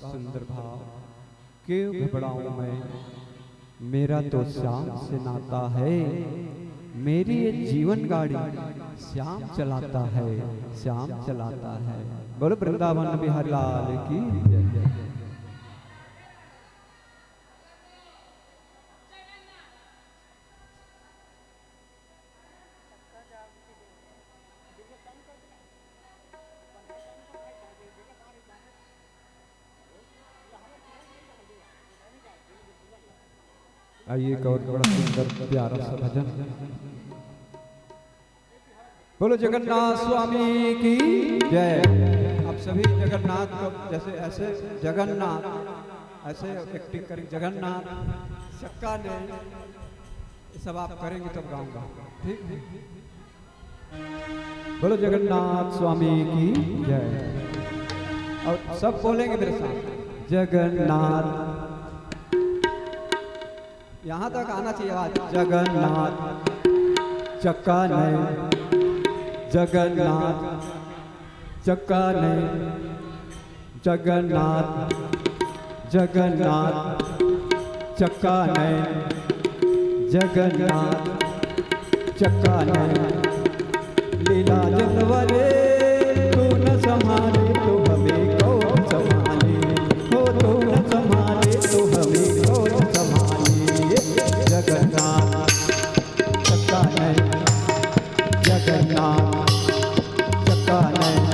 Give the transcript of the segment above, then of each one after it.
बहुत सुंदर भाव। क्यों घबराऊं मैं, मेरा तो श्याम से नाता है। मेरी ये जीवन गाड़ी श्याम चलाता है, श्याम चलाता है। बोलो वृंदावन बिहारी लाल की जय। आइए एक और बड़ा सुंदर प्यारा सा भजन। बोलो जगन्नाथ स्वामी की जय। आप सभी जगन्नाथ को जैसे ऐसे जगन्नाथ ऐसे एक्टिंग करेंगे, जगन्नाथ चक्का ने, ये सब आप करेंगे तब गाऊंगा, ठीक। बोलो जगन्नाथ स्वामी की जय। और सब बोलेंगे मेरे साथ, जगन्नाथ। यहाँ तक आना चाहिए आवाज। जगन्नाथ चक्का नहीं, जगन्नाथ चक्का नहीं, जगन्नाथ जगन्नाथ चक्का नहीं, जगन्नाथ चक्का नहीं। लीला जनवरे तू न संभाले तो हमें कौन संभाले, हो तू न संभाले तो हमें कौन संभाले। जगन्नाथ चक्का नहीं, जगन्नाथ चक्का नहीं।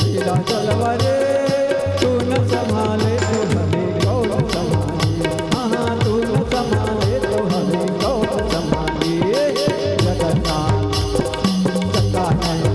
लीला जनवरे तू न संभाले तो हमें कौन संभाले, हाँ तू न संभाले तो हमें कौन संभाले। जगन्नाथ चक्का नहीं,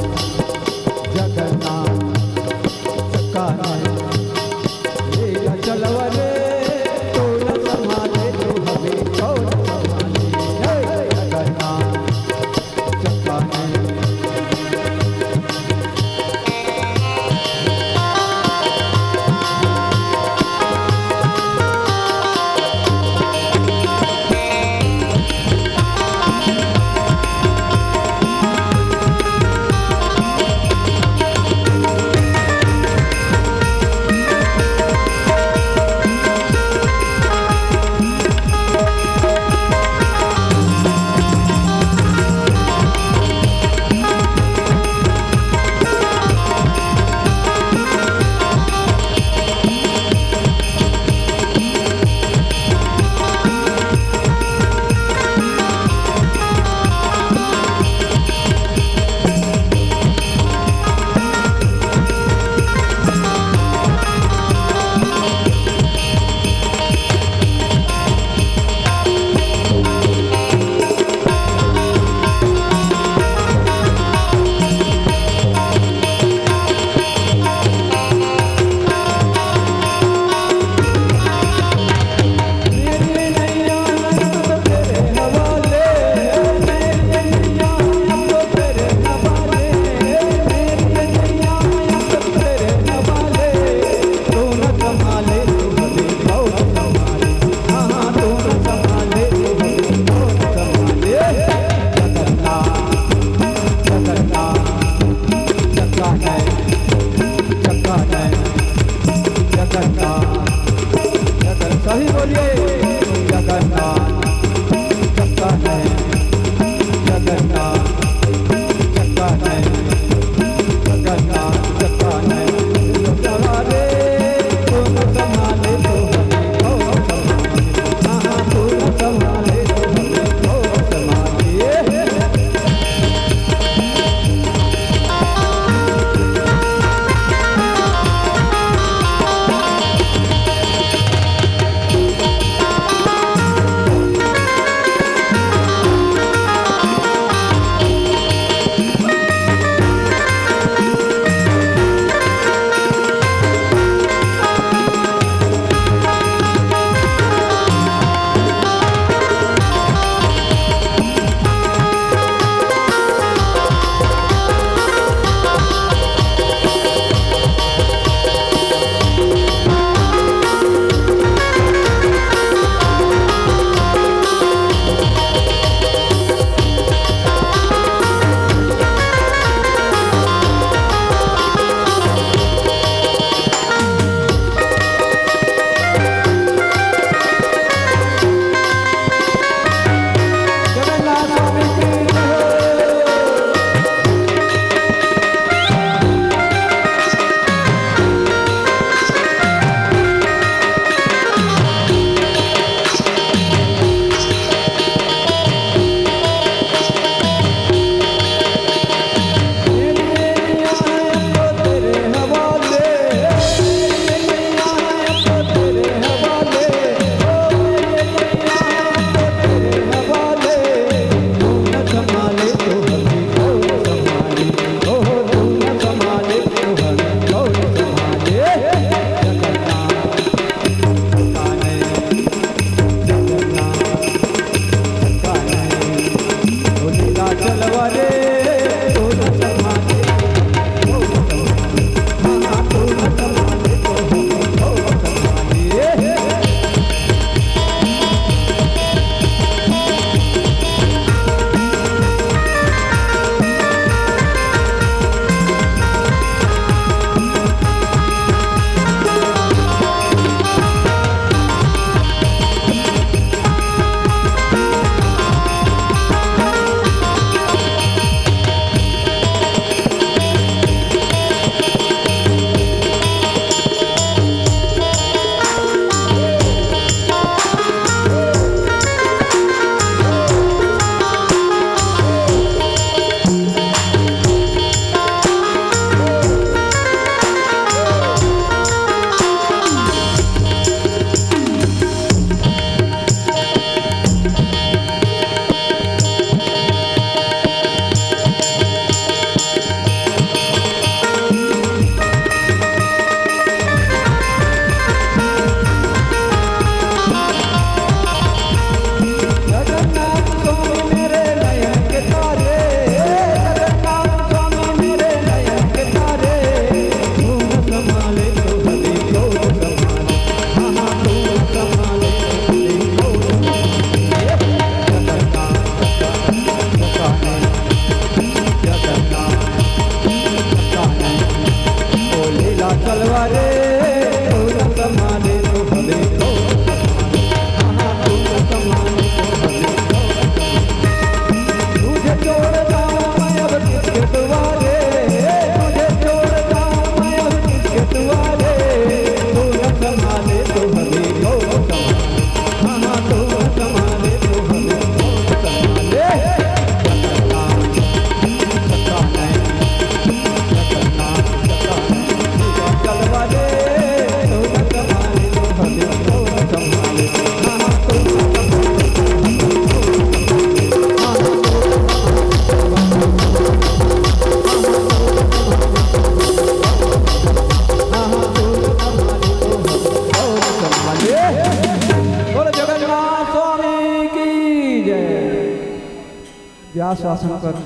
व्यास आसन पर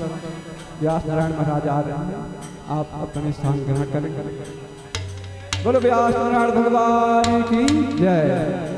व्यास नारायण महाराज आ रहे हैं, आप अपने स्थान ग्रहण करें। बोलो व्यास नारायण भगवान की जय।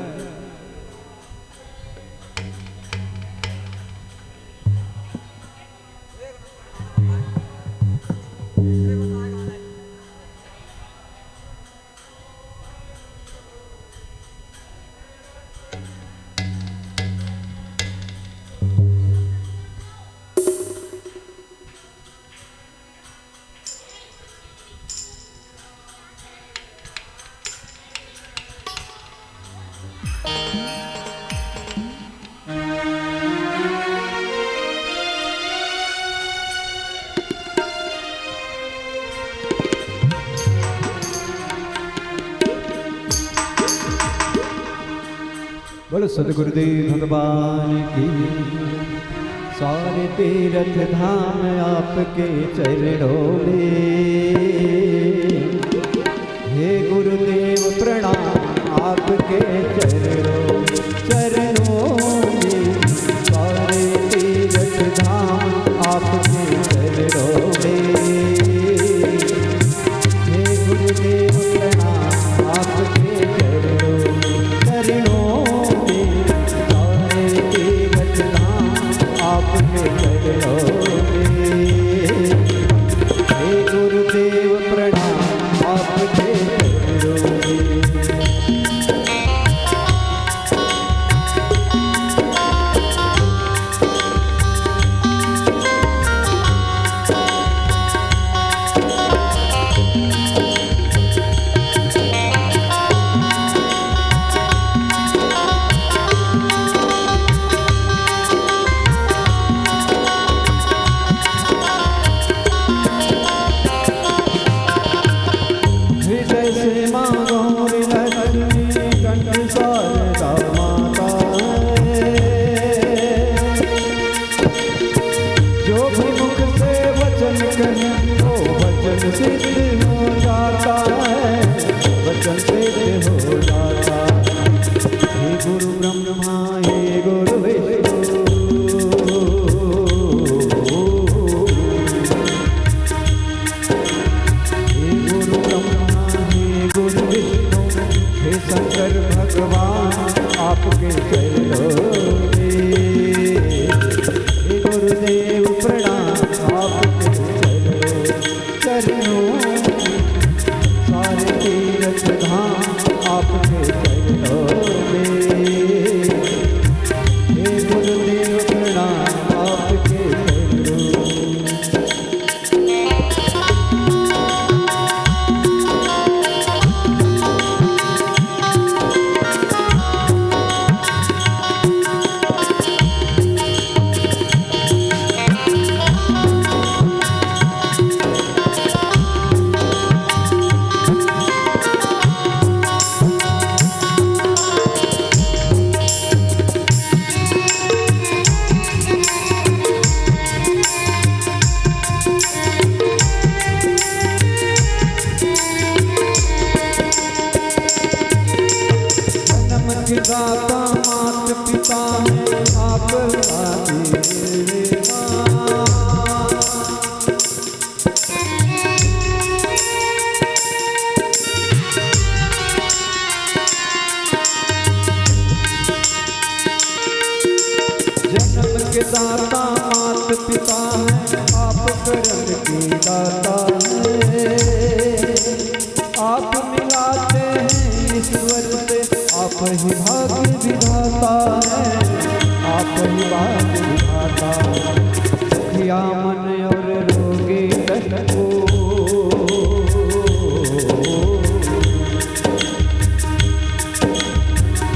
बोलो सदगुरुदेव भगवान की। सारे तीर्थ धाम आपके चरणों में, हे गुरुदेव प्रणाम आपके चरणों में। सारे तीर्थ धाम आपके चरणों में, हे गुरुदेव प्रणाम आपके चरणों आपके चरणों में, हे गुरुदेव प्रणाम आपके चरणों में। सिद्ध हो जाता है, वचन सिद्ध हो जाता। हे गुरु ब्रह्मा हे गुरु विष्णु, हे गुरु ब्रह्मा हे गुरु विष्णु, हे शंकर भगवान आपके चरणों में, हे गुरुदेव प्रणाम आपके चरणों। सारे तीर्थ धाम आपके चरणों में, हे गुरुदेव प्रणाम आपके चरणों। दाता मात पिता आप जन्म के दाता मात पिता है, आप कर्म की दाता है। आप मिलाते हैं ईश्वर से, आप ही भाग्य विधाता है, आप ही भाग्य विधाता। दुखिया मन और रोगी तन को,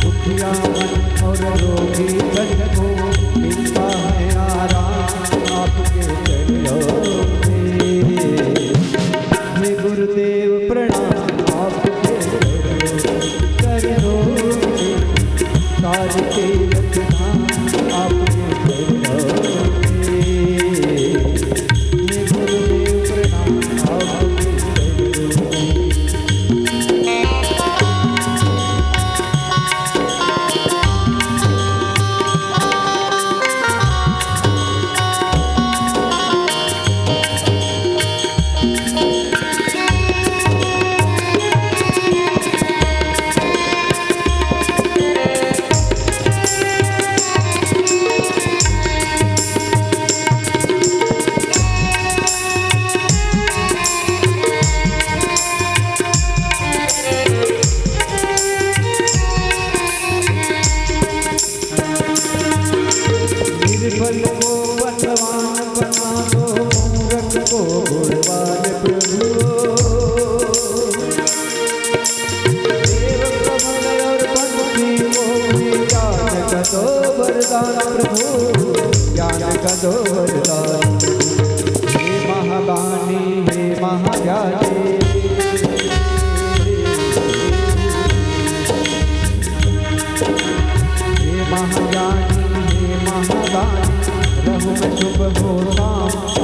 दुखिया मन और रोगी तन को मिलता है आराम आपके चरणों में। हे गुरुदेव प्रणाम आपके चरणों में। सारे तीर्थ धाम आपके चरणों में, हे गुरुदेव प्रणाम आपके चरणों में। केवल को बलवान बना दो, मूर्ख को गुणवान प्रभु। देव कमल और पंछी को भी ज्ञान का दो वरदान प्रभु, ज्ञान का दो वरदान। हे महादानी हे महाज्ञानी, हे महाज्ञानी हे महादानी, रहु मैं शुभ होता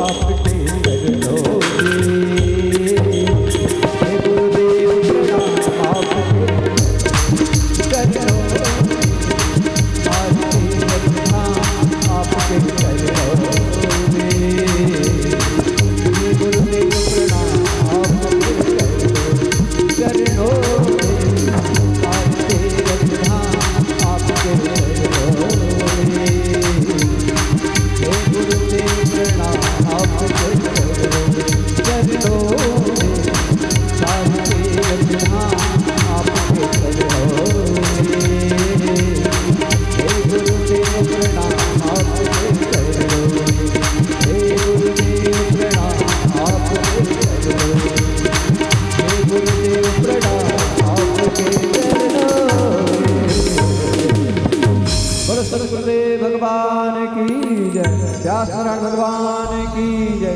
आपके चरणों में। हे गुरुदेव प्रणाम आपके चरणों में, आरती रखना आपके चरणों में। हे गुरुदेव प्रणाम आपके चरणों में, आरती रखना आपके चरणों में। हे गुरुदेव प्रणाम आपके चरणों में, आरती रखना आपके चरणों में। हे गुरुदेव प्रणाम आपके चरणों में, हे गुरुदेव प्रणाम आपके चरणों में, हे गुरुदेव प्रणाम आपके चरणों में। बोलो सद्गुरु गुरुदेव भगवान की जय, व्यास नारायण भगवान की जय।